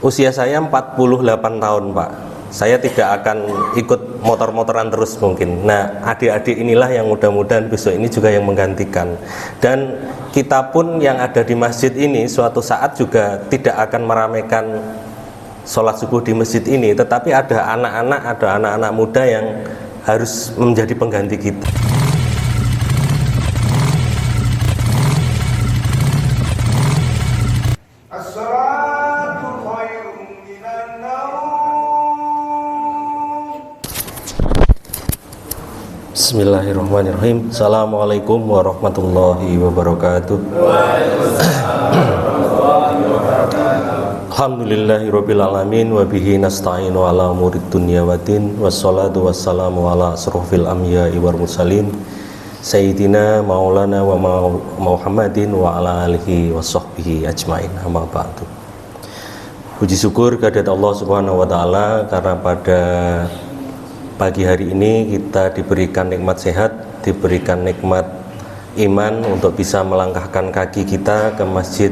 Usia saya 48 tahun, Pak. Saya tidak akan ikut motor-motoran terus mungkin. Nah, adik-adik inilah yang mudah-mudahan besok ini juga yang menggantikan. Dan kita pun yang ada di masjid ini suatu saat juga tidak akan meramaikan sholat subuh di masjid ini, tetapi ada anak-anak muda yang harus menjadi pengganti kita. Bismillahirrahmanirrahim. Assalamualaikum warahmatullahi wabarakatuh. Alhamdulillahirabbil alamin wa bihi nasta'inu ala umurid dunya waddin wassalatu wassalamu ala asrofil anbiya'i wal mursalin sayyidina maulana wa Muhammadin wa ala alihi washabbihi ajmain. Amma ba'du. Puji syukur kehadirat Allah Subhanahu wa taala karena pada pagi hari ini kita diberikan nikmat sehat, diberikan nikmat iman untuk bisa melangkahkan kaki kita ke Masjid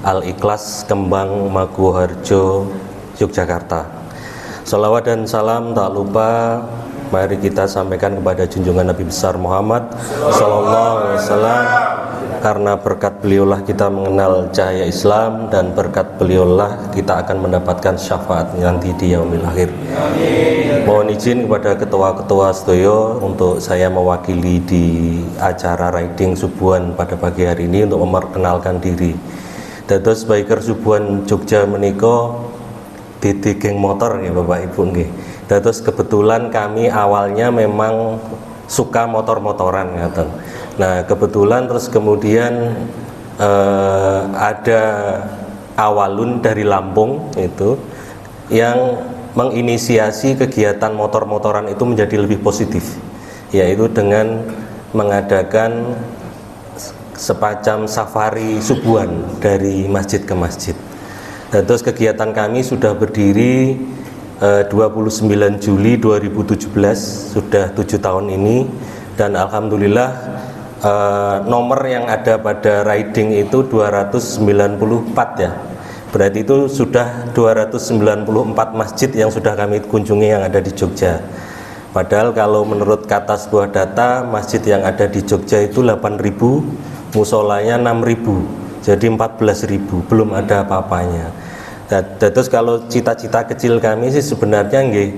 Al-Ikhlas Kembang Maguwoharjo, Yogyakarta. Salawat dan salam tak lupa mari kita sampaikan kepada junjungan Nabi besar Muhammad sallallahu alaihi wasallam, karena berkat beliaulah kita mengenal cahaya Islam dan berkat beliaulah kita akan mendapatkan syafaat nanti di yaumil akhir. Mohon izin kepada ketua-ketua sedoyo untuk saya mewakili di acara riding subuhan pada pagi hari ini untuk memperkenalkan diri. Dados biker subuhan Jogja menika didi geng motor ya Bapak Ibu nggih. Dados kebetulan kami awalnya memang suka motor-motoran ngaten. Nah, kebetulan terus kemudian ada awalun dari Lampung itu yang menginisiasi kegiatan motor-motoran itu menjadi lebih positif, yaitu dengan mengadakan semacam safari subuhan dari masjid ke masjid. Dan terus kegiatan kami sudah berdiri 29 Juli 2017, sudah 7 tahun ini, dan alhamdulillah nomor yang ada pada riding itu 294 ya. Berarti itu sudah 294 masjid yang sudah kami kunjungi yang ada di Jogja. Padahal kalau menurut kata sebuah data, masjid yang ada di Jogja itu 8.000, musolanya 6.000, jadi 14.000, belum ada apa-apanya. Terus kalau cita-cita kecil kami sih sebenarnya nggih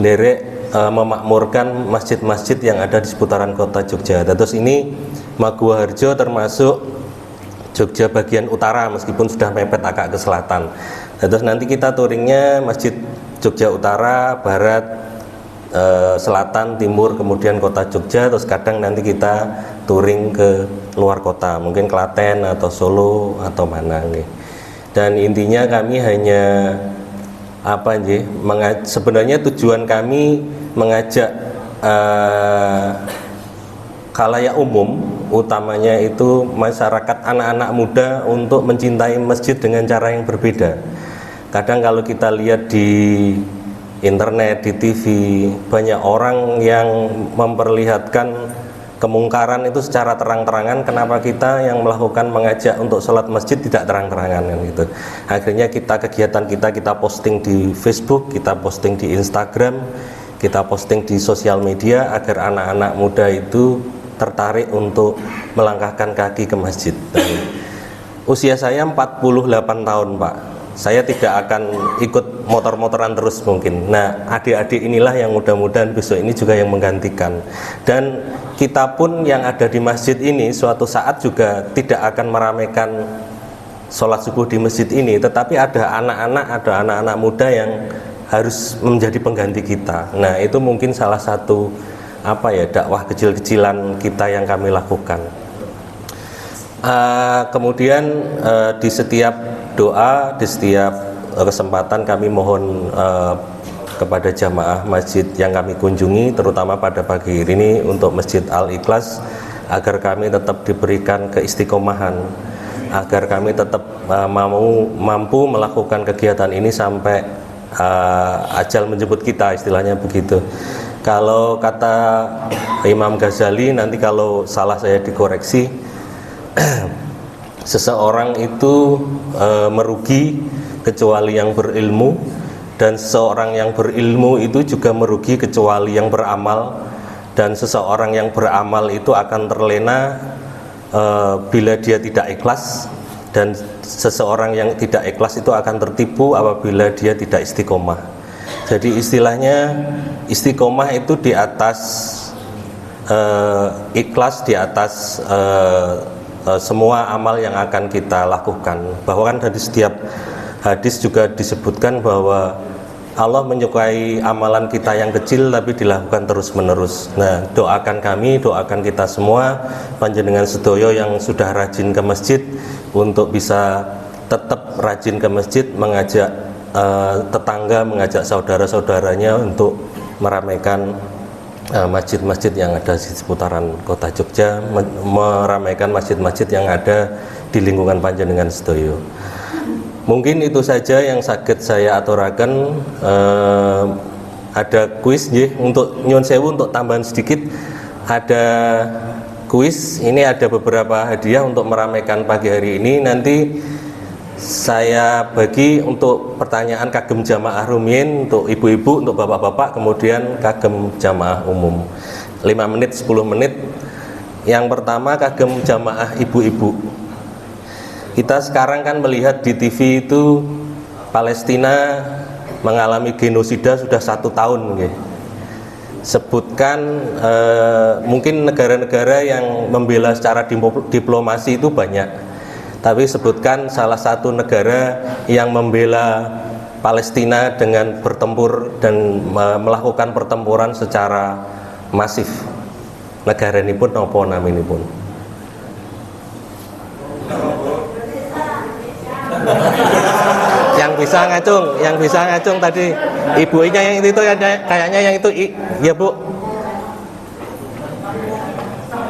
nderek memakmurkan masjid-masjid yang ada di seputaran kota Jogja. Terus ini Maguwoharjo termasuk Jogja bagian utara meskipun sudah mepet agak ke selatan. Terus nanti kita touringnya Masjid Jogja Utara, Barat, Selatan, Timur, kemudian kota Jogja. Terus kadang nanti kita touring ke luar kota, mungkin Klaten atau Solo atau mana nih. Dan intinya kami hanya sebenarnya tujuan kami mengajak khalayak umum, utamanya itu masyarakat anak-anak muda untuk mencintai masjid dengan cara yang berbeda. Kadang kalau kita lihat di internet, di TV, banyak orang yang memperlihatkan kemungkaran itu secara terang-terangan. Kenapa kita yang melakukan mengajak untuk sholat masjid tidak terang-terangan kan gitu. Akhirnya kegiatan kita posting di Facebook, kita posting di Instagram, kita posting di sosial media agar anak-anak muda itu tertarik untuk melangkahkan kaki ke masjid. Dan usia saya 48 tahun, Pak. Saya tidak akan ikut motor-motoran terus mungkin. Nah, adik-adik inilah yang mudah-mudahan besok ini juga yang menggantikan. Dan kita pun yang ada di masjid ini suatu saat juga tidak akan meramaikan sholat subuh di masjid ini, tetapi ada anak-anak muda yang harus menjadi pengganti kita. Nah, itu mungkin salah satu dakwah kecil-kecilan kita yang kami lakukan. Kemudian di setiap doa, di setiap kesempatan kami mohon kepada jamaah masjid yang kami kunjungi, terutama pada pagi ini untuk Masjid Al-Ikhlas, agar kami tetap diberikan keistiqomahan, agar kami tetap mampu melakukan kegiatan ini sampai ajal menjemput kita, istilahnya begitu. Kalau kata Imam Ghazali, nanti kalau salah saya dikoreksi, seseorang itu merugi kecuali yang berilmu, dan seseorang yang berilmu itu juga merugi kecuali yang beramal, dan seseorang yang beramal itu akan terlena bila dia tidak ikhlas, dan seseorang yang tidak ikhlas itu akan tertipu apabila dia tidak istiqomah. Jadi istilahnya istiqomah itu di atas ikhlas, di atas semua amal yang akan kita lakukan. Bahwa kan dari setiap hadis juga disebutkan bahwa Allah menyukai amalan kita yang kecil tapi dilakukan terus menerus. Nah, doakan kami, doakan kita semua panjenengan sedoyo yang sudah rajin ke masjid untuk bisa tetap rajin ke masjid, mengajak tetangga, mengajak saudara-saudaranya untuk meramaikan masjid-masjid yang ada di seputaran kota Jogja, meramaikan masjid-masjid yang ada di lingkungan panjenengan sedoyo. Mungkin itu saja yang saged saya aturaken. Ada kuis nggih, untuk nyuwun sewu untuk tambahan sedikit, ada kuis. Ini ada beberapa hadiah untuk meramaikan pagi hari ini. Nanti saya bagi untuk pertanyaan kagem jamaah rumiyin, untuk ibu-ibu, untuk bapak-bapak, kemudian kagem jamaah umum. 5 menit, 10 menit. Yang pertama kagem jamaah ibu-ibu. Kita sekarang kan melihat di TV itu Palestina mengalami genosida sudah 1 tahun. Sebutkan mungkin negara-negara yang membela secara diplomasi itu banyak, tapi sebutkan salah satu negara yang membela Palestina dengan bertempur dan melakukan pertempuran secara masif. Negara ini pun nopo namin ini pun. Yang bisa ngacung tadi ibunya yang itu kayaknya yang itu ya Bu.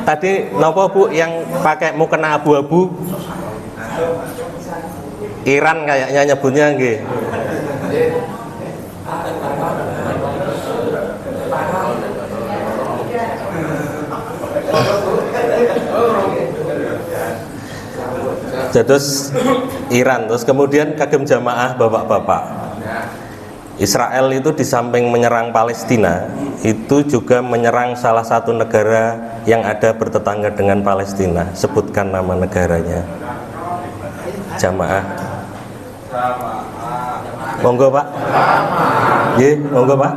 Tadi nopo Bu yang pakai mukena abu-abu? Iran kayaknya nyebutnya nggih. Terus Iran, terus kemudian kagem jamaah bapak-bapak. Israel itu di samping menyerang Palestina, itu juga menyerang salah satu negara yang ada bertetangga dengan Palestina. Sebutkan nama negaranya. Jamaah. Monggo Pak. Nggih, monggo Pak.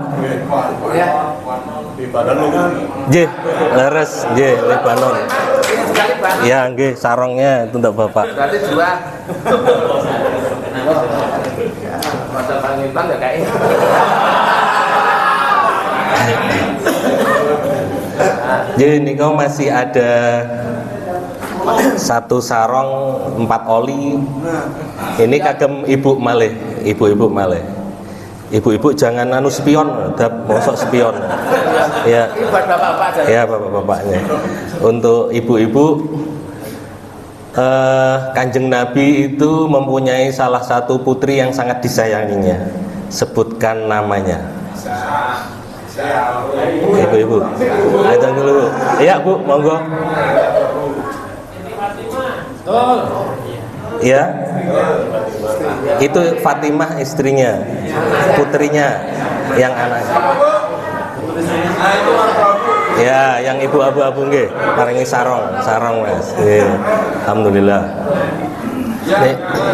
Nggih, leres, nggih, Lebanon. Ya, nggih, sarongnya itu untuk Bapak. Berarti 2. Masa Palembang enggak kayak ini. Jadi niku masih ada 1 sarong 4 oli. Ini kagem ibu malih, ibu-ibu malih. Ibu-ibu jangan anu spion, mosok spion. Ya. Ini buat bapak-bapak aja. Ya, bapak-bapaknya. Untuk ibu-ibu, Kanjeng Nabi itu mempunyai salah satu putri yang sangat disayanginya. Sebutkan namanya. Ibu-ibu. Ayo dulu. Iya, Bu, monggo. Ya. Itu Fatimah istrinya, putrinya yang anak. Ya, yang ibu abu-abu nggih, paringi sarong Mas. Nggih. Alhamdulillah.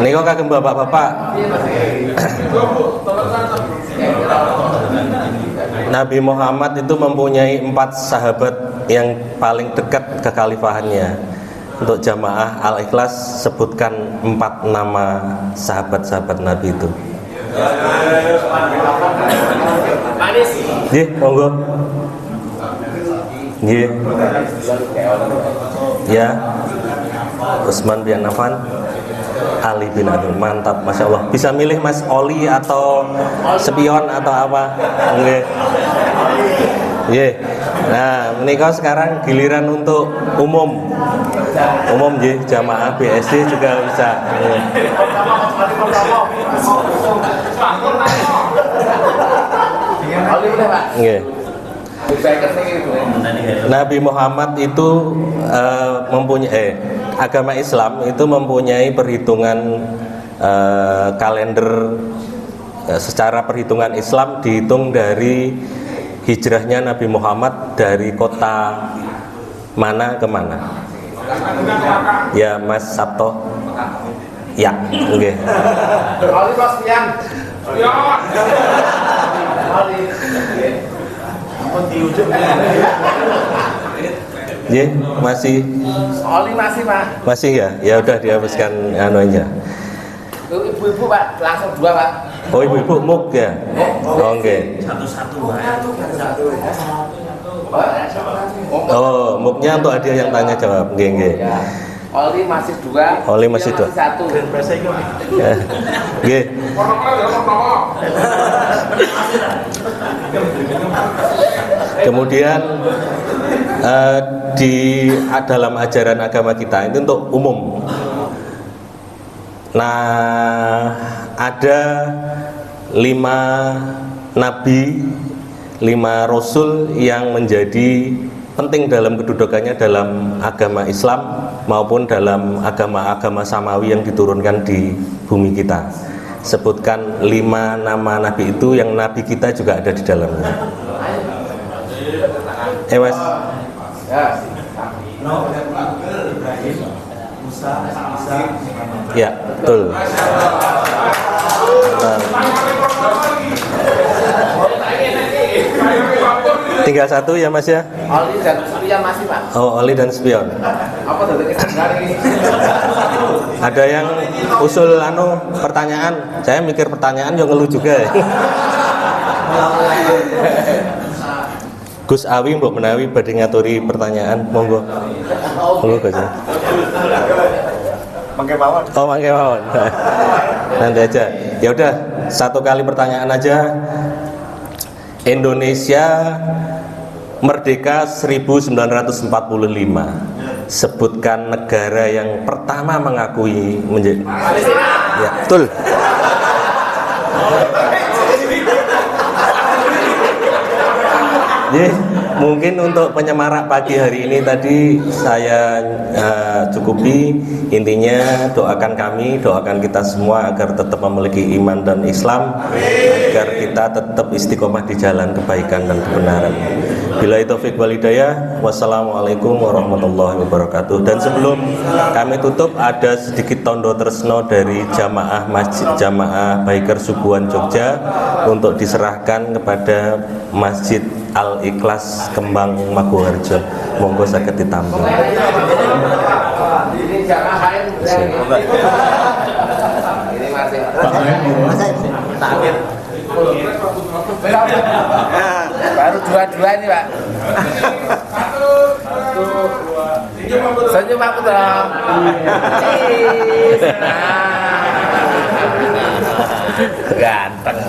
Niku kagem bapak-bapak. Nabi Muhammad itu mempunyai 4 sahabat yang paling dekat kekhalifahannya. Untuk jamaah Al-Ikhlas, sebutkan 4 nama sahabat-sahabat Nabi itu. Nggih, monggo. Nggih. Ya. Utsman bin Affan, Ali bin Abi, mantap, Masya Allah. Bisa milih Mas Oli atau spion atau apa? Nggih. Nggih. Nah, menika sekarang giliran untuk umum nggih, jamaah BSD juga bisa. Nggih. Nabi Muhammad itu mempunyai agama Islam itu mempunyai perhitungan kalender secara perhitungan Islam dihitung dari hijrahnya Nabi Muhammad dari kota mana ke mana? Ya Mas Sabto. Ya, oke. Oli Mas Pian. Ya. Oli. Ampun di ujung. Ya, masih. Oli masih, Pak. Masih ya? Ya udah dihapuskan anu aja. Ibu-ibu, Pak, langsung 2, Pak. Oh, ibu-ibu muk ya? Oh, oke. Oh, muknya untuk hadiah yang tanya jawab. Nggih, nggih. Oli masih 2. Oli masih 2. 1. Nggih. Kemudian di dalam ajaran agama kita itu untuk umum. Nah, ada 5 nabi, 5 rasul yang menjadi penting dalam kedudukannya dalam agama Islam maupun dalam agama-agama samawi yang diturunkan di bumi kita. Sebutkan 5 nama nabi itu yang nabi kita juga ada di dalamnya. Mas. Ya, betul. Tinggal 1 ya Mas ya? Oli dan Spion masih, Pak. Oh, Oli dan Spion. Apa dari ini? Ada yang usul pertanyaan. Saya mikir pertanyaan yang ngeluh juga ya. Gus Awi mbok menawi badhe ngaturi pertanyaan, monggo. Monggo Gus. Mangke mawon. Oh, mangke mawon. Nanti aja. Ya udah, 1 kali pertanyaan aja. Indonesia merdeka 1945. Sebutkan negara yang pertama mengakui menjadi. Ya, betul. Jadi, mungkin untuk penyemarak pagi hari ini tadi saya cukupi. Intinya doakan kami, doakan kita semua agar tetap memiliki iman dan Islam, agar kita tetap istiqomah di jalan kebaikan dan kebenaran. Billahi taufik wal hidayah. Wassalamualaikum warahmatullahi wabarakatuh. Dan sebelum kami tutup, ada sedikit tondo tresno dari jamaah Masjid Jamaah Biker Subuhan Jogja untuk diserahkan kepada Masjid Al-Ikhlas Kembang Maguwarjo. Monggo saged ditampil. Ini jangan lain. Ini masih. Baru 2 ini, Pak. 1, 2. Senyum aku dong. Ganteng.